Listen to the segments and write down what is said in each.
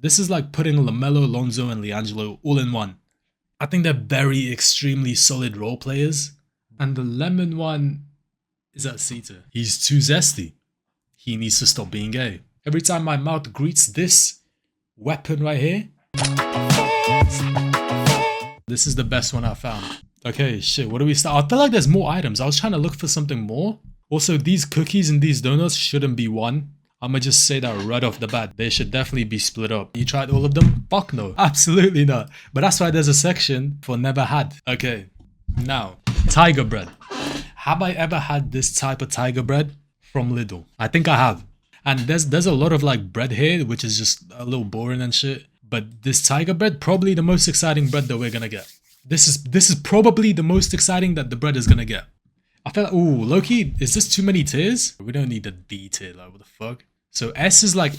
This is like putting LaMelo, Lonzo, and LiAngelo all in one. I think they're very extremely solid role players. And the lemon one is at Sita. He's too zesty. He needs to stop being gay. Every time my mouth greets this weapon right here, this is the best one I found. Okay, shit, what do we start? I feel like there's more items. I was trying to look for something more. Also, these cookies and these donuts shouldn't be one. I'ma just say that right off the bat. They should definitely be split up. You tried all of them? Fuck no. Absolutely not. But that's why there's a section for never had. Okay, now, tiger bread. Have I ever had this type of tiger bread from Lidl? I think I have. And there's a lot of like bread here, which is just a little boring and shit. But this tiger bread, probably the most exciting bread that we're gonna get. This is probably the most exciting that the bread is gonna get. I feel like, ooh, Loki, is this too many tiers? We don't need a D tier, like what the fuck? So S is like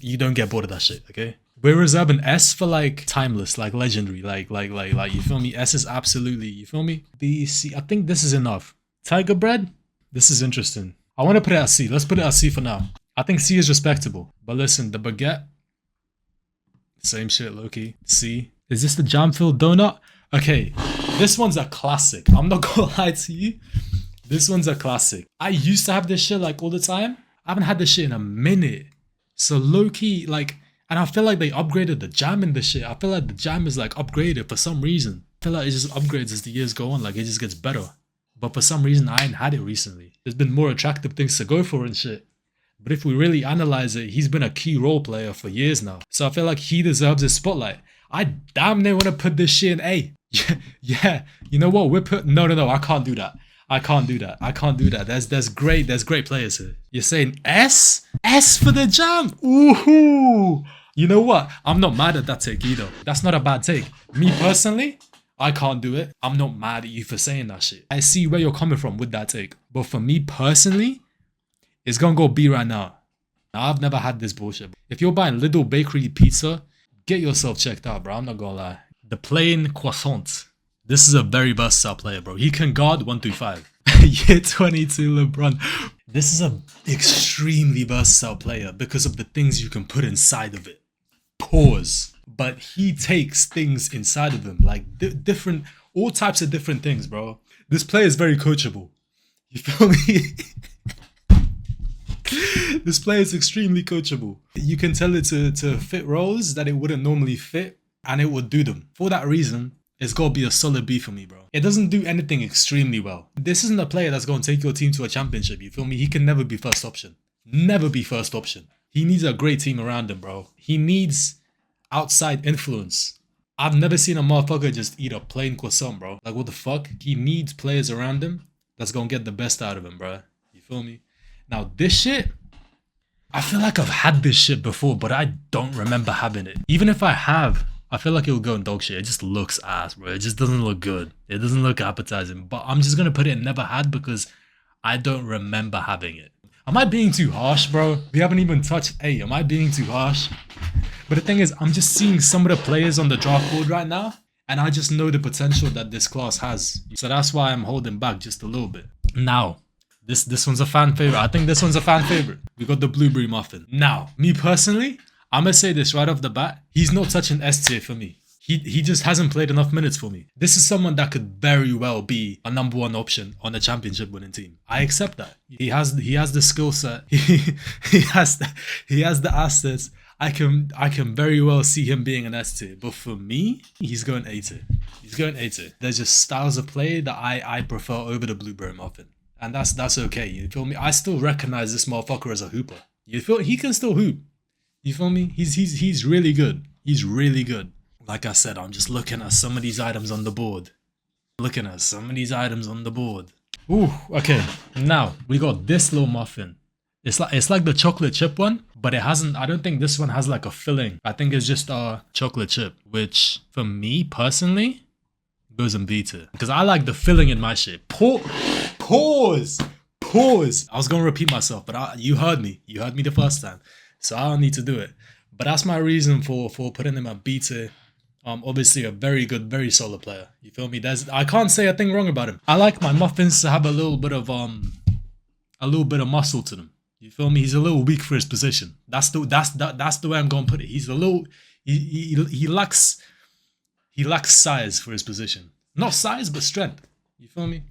you don't get bored of that shit, okay? We're reserving S for like timeless, like legendary, like you feel me? S is absolutely, you feel me? B, C, I think this is enough. Tiger bread, this is interesting. I want to put it at C. Let's put it at C for now. I think C is respectable. But listen, the baguette, same shit, Loki. C. Is this the jam-filled donut? Okay, this one's a classic. I'm not gonna lie to you. This one's a classic. I used to have this shit like all the time. I haven't had this shit in a minute. So low-key, like, and I feel like they upgraded the jam in this shit. I feel like the jam is like upgraded for some reason. I feel like it just upgrades as the years go on. Like it just gets better. But for some reason, I ain't had it recently. There's been more attractive things to go for and shit. But if we really analyze it, he's been a key role player for years now. So I feel like he deserves his spotlight. I damn near want to put this shit in A. Yeah, you know what? No, I can't do that. I can't do that. There's great players here. You're saying S? S for the jam. Ooh. You know what? I'm not mad at that take either. That's not a bad take. Me personally, I can't do it. I'm not mad at you for saying that shit. I see where you're coming from with that take. But for me personally, it's gonna go B right now. I've never had this bullshit. If you're buying Lidl bakery pizza, get yourself checked out, bro. I'm not gonna lie. The plain croissant. This is a very versatile player, bro. He can guard 1 through 5. Year 22 LeBron. This is an extremely versatile player because of the things you can put inside of it. Pause. But he takes things inside of him, like all types of different things, bro. This player is very coachable. You feel me? This player is extremely coachable. You can tell it to fit roles that it wouldn't normally fit, and it would do them. For that reason, it's got to be a solid B for me, bro. It doesn't do anything extremely well. This isn't a player that's going to take your team to a championship, you feel me? He can never be first option. Never be first option. He needs a great team around him, bro. He needs outside influence. I've never seen a motherfucker just eat a plain croissant, bro. Like, what the fuck? He needs players around him that's going to get the best out of him, bro. You feel me? Now, this shit, I feel like I've had this shit before, but I don't remember having it. Even if I have, I feel like it will go in dog shit. It just looks ass, bro. It just doesn't look good. It doesn't look appetizing. But I'm just going to put it in never had because I don't remember having it. Am I being too harsh, bro? We haven't even touched A. Am I being too harsh? But the thing is, I'm just seeing some of the players on the draft board right now, and I just know the potential that this class has. So that's why I'm holding back just a little bit. Now, this one's a fan favorite. I think this one's a fan favorite. We got the blueberry muffin. Now, me personally, I'm going to say this right off the bat. He's not touching S tier for me. He just hasn't played enough minutes for me. This is someone that could very well be a number one option on a championship winning team. I accept that. He has the skill set. He has the assets. I can very well see him being an S tier. But for me, he's going A tier. He's going A tier. There's just styles of play that I prefer over the blueberry muffin. And that's okay. You feel me? I still recognize this motherfucker as a hooper. You feel he can still hoop. You feel me? He's really good. He's really good. Like I said, I'm just looking at some of these items on the board. Ooh, okay. Now we got this little muffin. It's like the chocolate chip one, but it hasn't. I don't think this one has like a filling. I think it's just a chocolate chip, which for me personally goes in B tier because I like the filling in my shit. Pause. I was gonna repeat myself, but you heard me. You heard me the first time, so I don't need to do it. But that's my reason for putting him at B tier. Obviously a very good, very solid player. You feel me? I can't say a thing wrong about him. I like my muffins to have a little bit of muscle to them. You feel me? He's a little weak for his position. That's the way I'm gonna put it. He's a little he lacks size for his position. Not size, but strength. You feel me?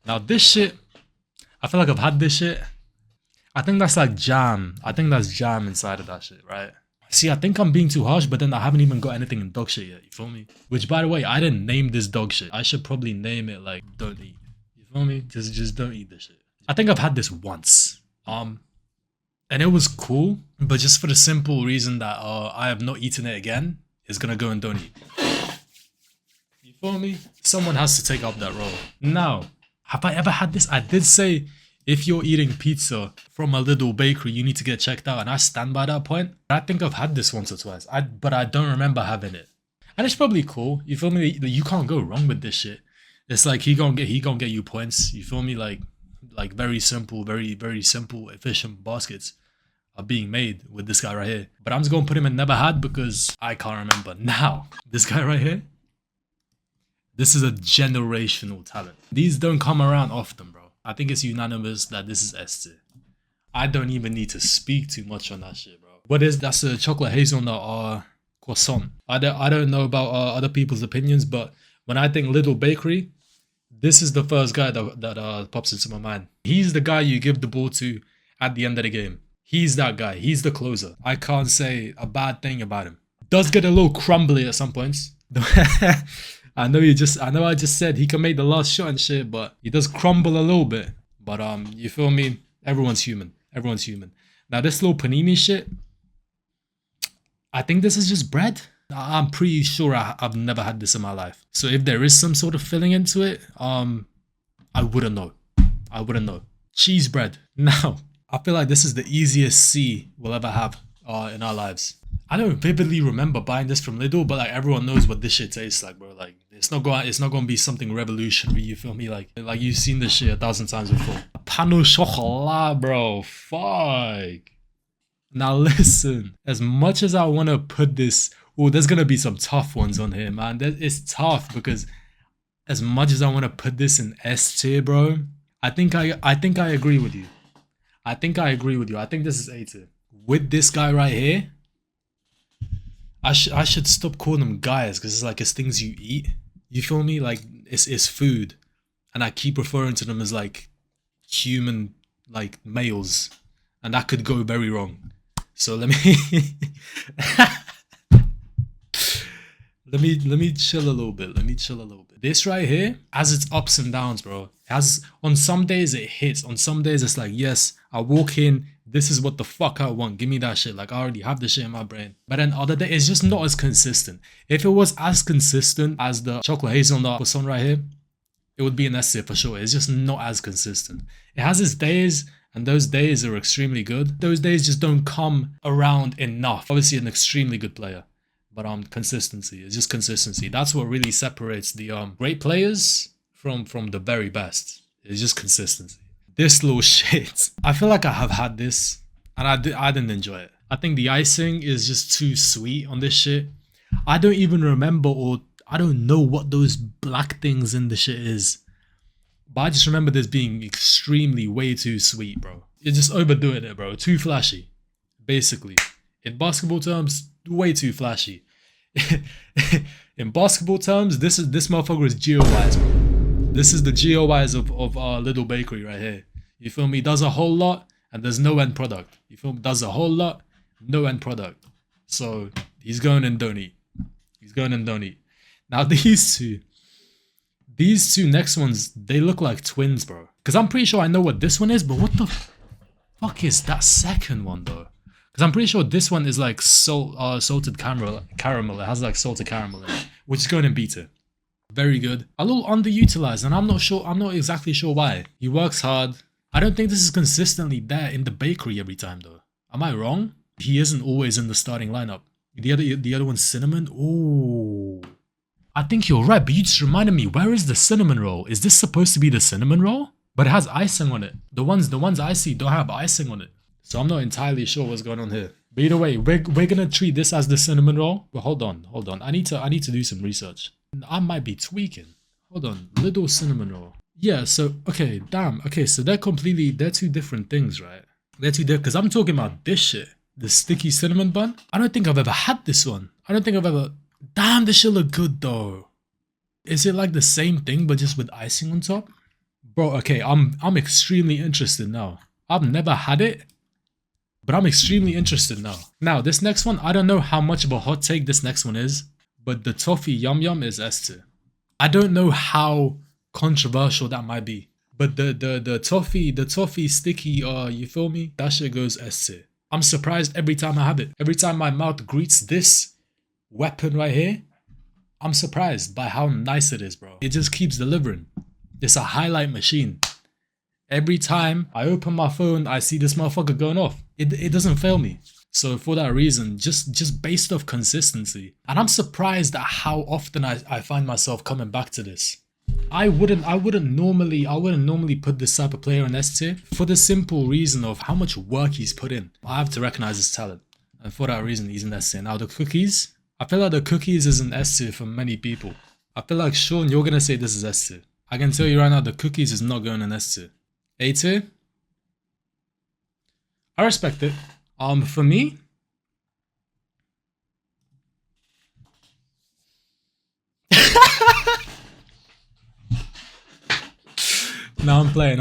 Now this shit, I feel like I've had this shit. I think that's like jam. I think that's jam inside of that shit, right? See, I think I'm being too harsh, but then I haven't even got anything in dog shit yet. You feel me? Which, by the way, I didn't name this dog shit. I should probably name it like don't eat. You feel me? Just don't eat this shit. I think I've had this once. And it was cool, but just for the simple reason that I have not eaten it again, it's gonna go and don't eat. You feel me? Someone has to take up that role. Now, have I ever had this? I did say if you're eating pizza from a Lidl bakery, you need to get checked out, and I stand by that point. I think I've had this once or twice, but I don't remember having it. And it's probably cool. You feel me? You can't go wrong with this shit. It's like he gonna get you points. You feel me? Like very simple, very simple, efficient baskets are being made with this guy right here. But I'm just gonna put him in never had because I can't remember. Now, this guy right here, this is a generational talent. These don't come around often, bro. I think it's unanimous that this is S tier. I don't even need to speak too much on that shit, bro. That's a chocolate hazelnut croissant. I don't know about other people's opinions, but when I think Lidl Bakery, this is the first guy that pops into my mind. He's the guy you give the ball to at the end of the game. He's that guy. He's the closer. I can't say a bad thing about him. Does get a little crumbly at some points. I know I just said he can make the last shot and shit, but he does crumble a little bit. But you feel me? Everyone's human. Everyone's human. Now this little panini shit, I think this is just bread. I'm pretty sure I've never had this in my life. So if there is some sort of filling into it, I wouldn't know. I wouldn't know. Cheese bread. Now, I feel like this is the easiest C we'll ever have in our lives. I don't vividly remember buying this from Lidl, but like everyone knows what this shit tastes like, bro. Like it's not gonna be something revolutionary. You feel me? Like you've seen this shit 1,000 times before. Pain au chocolat, bro. Fuck. Now listen, as much as I wanna put this, there's gonna be some tough ones on here, man. It's tough because as much as I wanna put this in S tier, bro, I think I agree with you. I think this is A tier. With this guy right here, I should stop calling them guys because it's things you eat. You feel me? Like it's food, and I keep referring to them as like human like males, and that could go very wrong. So let me let me chill a little bit. This right here has its ups and downs, bro. On some days it hits. On some days it's like, yes, I walk in, this is what the fuck I want. Give me that shit. Like I already have the shit in my brain. But then other days it's just not as consistent. If it was as consistent as the chocolate hazelnut croissant right here, it would be an S tier for sure. It's just not as consistent. It has its days, and those days are extremely good. Those days just don't come around enough. Obviously an extremely good player. But consistency. It's just consistency. That's what really separates the great players from the very best. It's just consistency. This little shit. I feel like I have had this and I didn't enjoy it. I think the icing is just too sweet on this shit. I don't even remember, or I don't know what those black things in the shit is. But I just remember this being extremely way too sweet, bro. You're just overdoing it, bro. Too flashy. Basically. In basketball terms, way too flashy. In basketball terms, this motherfucker is GeoWise, bro. This is the GeoWise of Lidl Bakery right here. You feel me? Does a whole lot and there's no end product. You feel me? Does a whole lot, no end product. So he's going and don't eat. Now these two next ones, they look like twins, bro. Because I'm pretty sure I know what this one is, but what the fuck is that second one though? Because I'm pretty sure this one is like salted caramel. It has like salted caramel in it, which is going to beat it. Very good. A little underutilized, and I'm not exactly sure why. He works hard. I don't think this is consistently there in the bakery every time though. Am I wrong? He isn't always in the starting lineup. The other one's cinnamon. Oh, I think you're right, but you just reminded me. Where is the cinnamon roll? Is this supposed to be the cinnamon roll? But it has icing on it. The ones I see don't have icing on it. So I'm not entirely sure what's going on here. But either way, we're gonna treat this as the cinnamon roll. But hold on. I need to do some research. I might be tweaking. Hold on. Lidl cinnamon roll. Yeah, so okay, damn. Okay, so they're two different things, right? They're too different. Because I'm talking about this shit. The sticky cinnamon bun. I don't think I've ever had this one. I don't think I've ever... Damn, this shit look good though. Is it like the same thing but just with icing on top? Bro, okay, I'm extremely interested now. I've never had it, but I'm extremely interested now. Now, this next one, I don't know how much of a hot take this next one is, but the toffee yum yum is S tier. I don't know how controversial that might be, but the toffee sticky, you feel me? That shit goes S tier. I'm surprised every time I have it. Every time my mouth greets this weapon right here, I'm surprised by how nice it is, bro. It just keeps delivering. It's a highlight machine. Every time I open my phone, I see this motherfucker going off. It doesn't fail me. So for that reason, just based off consistency. And I'm surprised at how often I find myself coming back to this. I wouldn't normally put this type of player in S tier for the simple reason of how much work he's put in. I have to recognize his talent. And for that reason, he's in S tier. Now the cookies, I feel like the cookies is an S tier for many people. I feel like, Sean, you're gonna say this is S tier. I can tell you right now, the cookies is not going in S tier. A tier? I respect it. For me, no, I'm playing.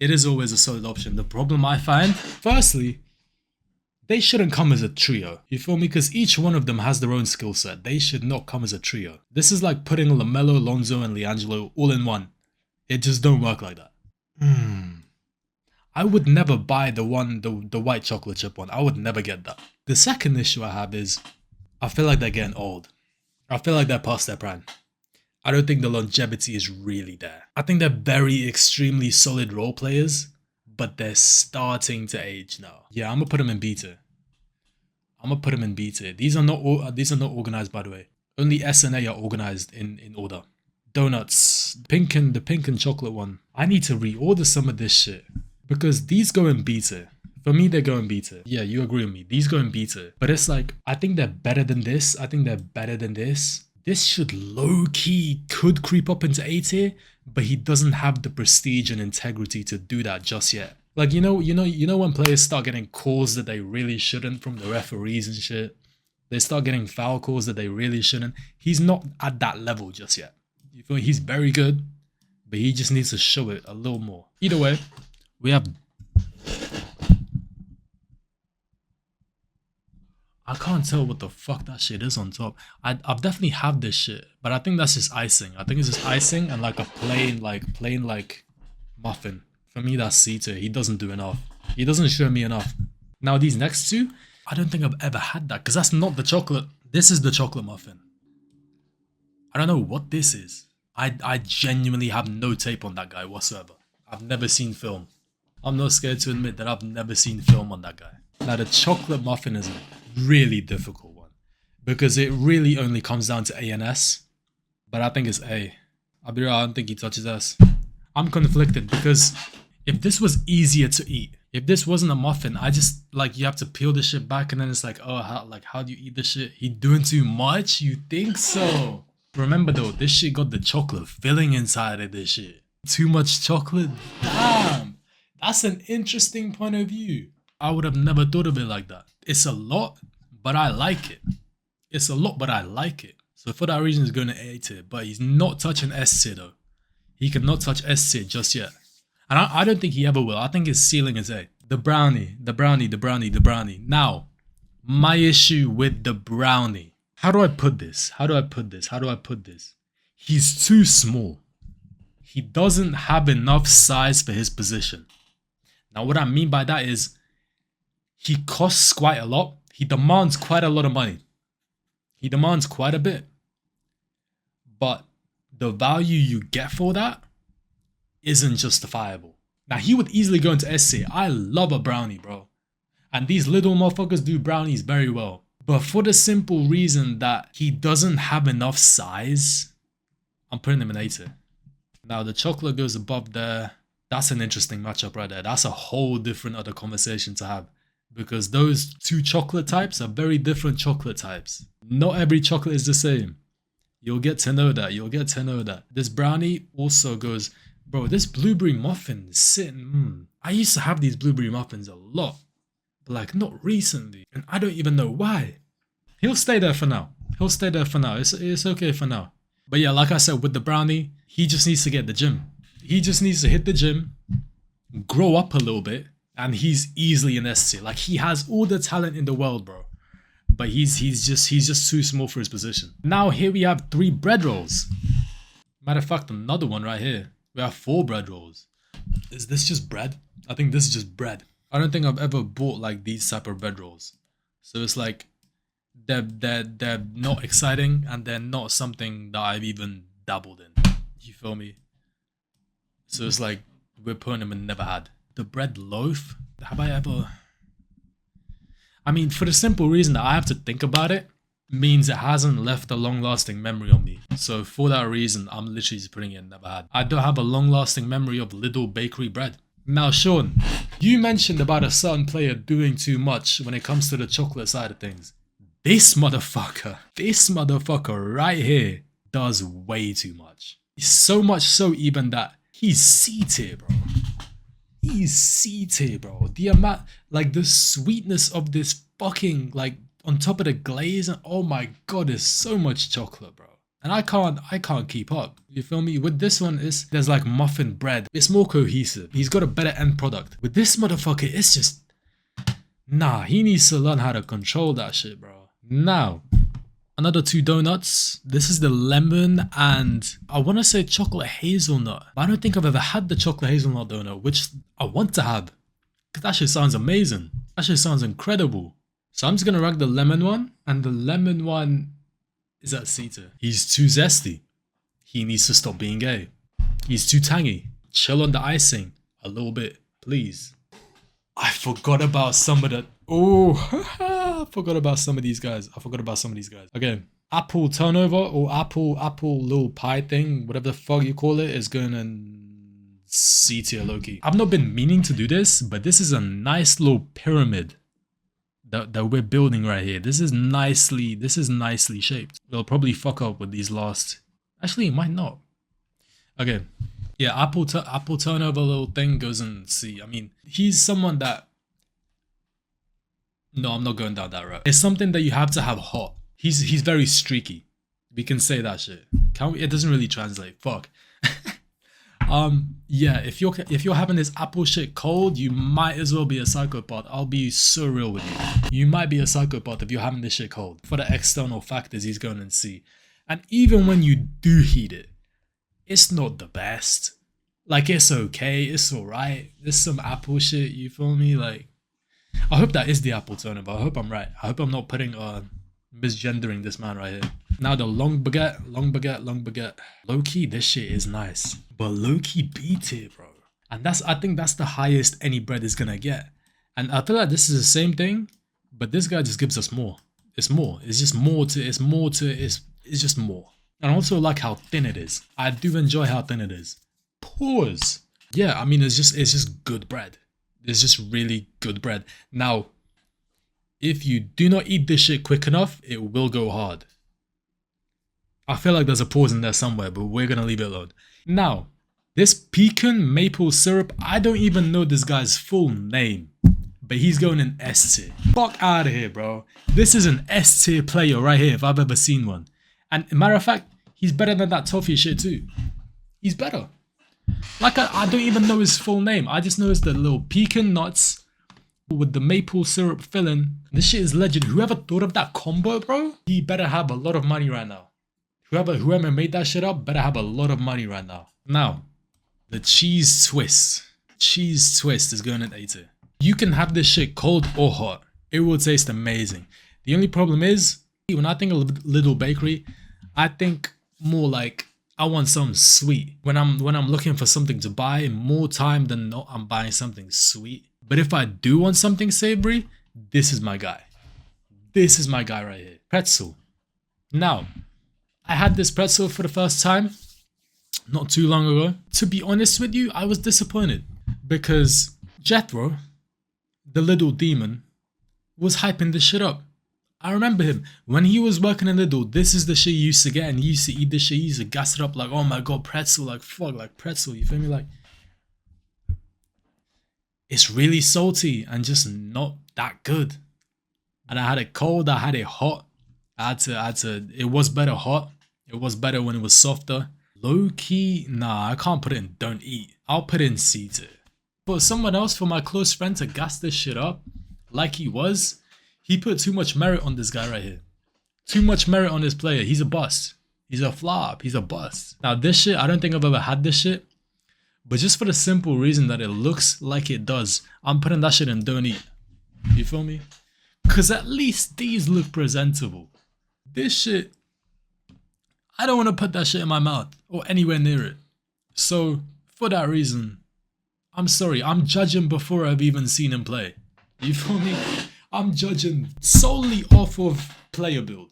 It is always a solid option. The problem I find, firstly, they shouldn't come as a trio. You feel me? Because each one of them has their own skill set. They should not come as a trio. This is like putting LaMelo, Lonzo, and LiAngelo all in one. It just don't work like that. I would never buy the white chocolate chip one. I would never get that. The second issue I have is, I feel like they're getting old. I feel like they're past their prime. I don't think the longevity is really there. I think they're very extremely solid role players, but they're starting to age now. Yeah, I'm gonna put them in B tier. These are not organized, by the way. Only S and A are organized in order. Donuts, the pink and chocolate one. I need to reorder some of this shit because these go in B tier. For me, they're going B tier. Yeah, you agree with me. These go in B tier. But it's like, I think they're better than this. This should low-key could creep up into A tier, but he doesn't have the prestige and integrity to do that just yet. Like, you know when players start getting calls that they really shouldn't from the referees and shit. They start getting foul calls that they really shouldn't. He's not at that level just yet. You feel me? He's very good, but he just needs to show it a little more. Either way, we have... I can't tell what the fuck that shit is on top. I've definitely have this shit, but I think that's just icing. I think it's just icing and like a plain muffin. For me, that's C tier. He doesn't do enough. He doesn't show me enough. Now these next two, I don't think I've ever had that because that's not the chocolate. This is the chocolate muffin. I don't know what this is. I genuinely have no tape on that guy whatsoever. I've never seen film. I'm not scared to admit that I've never seen film on that guy. Now the chocolate muffin is a really difficult one because it really only comes down to A and S, but I think it's A. I'll be real, I don't think he touches S. I'm conflicted because if this was easier to eat, if this wasn't a muffin, I just like you have to peel the shit back and then it's like, oh, how do you eat this shit? He doing too much? You think so? Remember though, this shit got the chocolate filling inside of this shit. Too much chocolate? Damn, that's an interesting point of view. I would have never thought of it like that. It's a lot, but I like it. So for that reason, he's going to A tier, but he's not touching S tier though. He cannot touch S tier just yet. And I don't think he ever will. I think his ceiling is A. The brownie. Now, my issue with the brownie. How do I put this? He's too small. He doesn't have enough size for his position. Now, what I mean by that is he costs quite a lot. He demands quite a lot of money. He demands quite a bit. But the value you get for that isn't justifiable. Now, he would easily go into S tier. I love a brownie, bro. And these little motherfuckers do brownies very well. But for the simple reason that he doesn't have enough size, I'm putting him in A tier. Now, the chocolate goes above there. That's an interesting matchup right there. That's a whole different other conversation to have. Because those two chocolate types are very different chocolate types. Not every chocolate is the same. You'll get to know that. This brownie also goes... Bro, this blueberry muffin is sitting... I used to have these blueberry muffins a lot, but like not recently, and I don't even know why. He'll stay there for now. He'll stay there for now. It's okay for now. But yeah, like I said, with the brownie, he just needs to get the gym. He just needs to hit the gym, grow up a little bit, and he's easily an S tier. Like he has all the talent in the world, bro. But he's just too small for his position. Now here we have 3 bread rolls. Matter of fact, another one right here. We have 4 bread rolls. Is this just bread? I think this is just bread. I don't think I've ever bought like these type of bread rolls. So it's like they're not exciting and they're not something that I've even dabbled in. You feel me? So it's like we're putting them in never had. The bread loaf, have I ever? I mean, for the simple reason that I have to think about it, means it hasn't left a long-lasting memory on me. So for that reason, I'm literally just putting it in never had. I don't have a long-lasting memory of Lidl bakery bread. Now, Sean, you mentioned about a certain player doing too much when it comes to the chocolate side of things. This motherfucker right here does way too much. So much so even that he's C tier, bro. He's C tier, bro. The amount, like the sweetness of this fucking, like on top of the glaze, and oh my god, there's so much chocolate, bro. And I can't keep up. You feel me? With this one, there's like muffin bread. It's more cohesive. He's got a better end product. With this motherfucker, it's just, nah, he needs to learn how to control that shit, bro. Now, another 2 donuts. This is the lemon and I want to say chocolate hazelnut. But I don't think I've ever had the chocolate hazelnut donut, which I want to have. Because that shit sounds amazing. That shit sounds incredible. So I'm just going to rank the lemon one. And the lemon one is at C tier. He's too zesty. He needs to stop being gay. He's too tangy. Chill on the icing a little bit, please. I forgot about some of the... Oh, I forgot about some of these guys. Okay, apple turnover or apple little pie thing, whatever the fuck you call it, is going in C tier low-key. I've not been meaning to do this, but this is a nice little pyramid that we're building right here. This is nicely shaped. It'll probably fuck up with these last... Actually, it might not. Okay. Yeah, apple turnover little thing goes in C. I mean, he's someone that... No, I'm not going down that route. It's something that you have to have hot. He's very streaky. We can say that shit. Can we? It doesn't really translate. Fuck. Yeah, if you're having this apple shit cold, you might as well be a psychopath. I'll be so real with you. You might be a psychopath if you're having this shit cold. For the external factors, he's going in C. And even when you do heat it, it's not the best. Like, it's okay, it's alright. There's some apple shit, you feel me? Like, I hope that is the apple turnover. I hope I'm right. I hope I'm not putting misgendering this man right here. Now the long baguette. Low-key, this shit is nice. But low-key B tier, bro. And I think that's the highest any bread is gonna get. And I feel like this is the same thing, but this guy just gives us more. It's more. It's just more to, it's just more. And I also like how thin it is. I do enjoy how thin it is. Pause. Yeah, I mean, it's just good bread. It's just really good bread. Now, if you do not eat this shit quick enough, it will go hard. I feel like there's a pause in there somewhere, but we're gonna leave it alone. Now, this pecan maple syrup, I don't even know this guy's full name, but he's going in S tier. Fuck out of here, bro. This is an S tier player right here if I've ever seen one. And matter of fact, he's better than that toffee shit too. He's better. Like, I don't even know his full name. I just know it's the little pecan nuts with the maple syrup filling. This shit is legend. Whoever thought of that combo, bro, he better have a lot of money right now. Whoever made that shit up better have a lot of money right now. Now, the cheese twist. Cheese twist is going in A tier. You can have this shit cold or hot. It will taste amazing. The only problem is, when I think of Lidl bakery, I think more like I want something sweet. When I'm looking for something to buy, more time than not, I'm buying something sweet. But if I do want something savory, this is my guy. This is my guy right here. Pretzel. Now, I had this pretzel for the first time not too long ago. To be honest with you, I was disappointed because Jethro, the little demon, was hyping this shit up. I remember him when he was working in Lidl. This is the shit he used to get, and he used to eat this shit. He used to gas it up like, oh my god, pretzel, like fuck, like pretzel. You feel me? Like, It's really salty and just not that good. And I had it cold, I had it hot. It was better hot. It was better when it was softer. Low key, nah, I can't put it in don't eat. I'll put it in C tier. For someone else, for my close friend to gas this shit up like he was, he put too much merit on this guy right here. Too much merit on this player. He's a bust. He's a flop. He's a bust. Now this shit, I don't think I've ever had this shit. But just for the simple reason that it looks like it does, I'm putting that shit in don't eat. You feel me? Because at least these look presentable. This shit, I don't want to put that shit in my mouth or anywhere near it. So for that reason, I'm sorry. I'm judging before I've even seen him play. You feel me? I'm judging solely off of player build.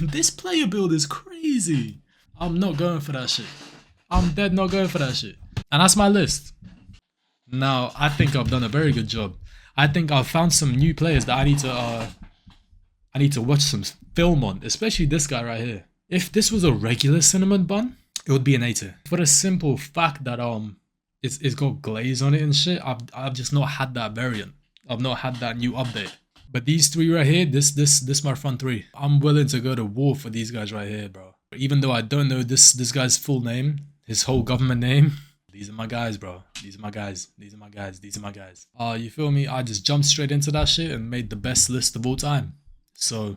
This player build is crazy. I'm not going for that shit. I'm dead not going for that shit. And that's my list. Now, I think I've done a very good job. I think I've found some new players that I need to watch some film on, especially this guy right here. If this was a regular cinnamon bun, it would be an A tier. For the simple fact that it's got glaze on it and shit. I've just not had that variant. I've not had that new update. But these three right here, this my front three. I'm willing to go to war for these guys right here, bro. Even though I don't know this guy's full name, his whole government name. These are my guys, bro. These are my guys. These are my guys. These are my guys. You feel me? I just jumped straight into that shit and made the best list of all time. So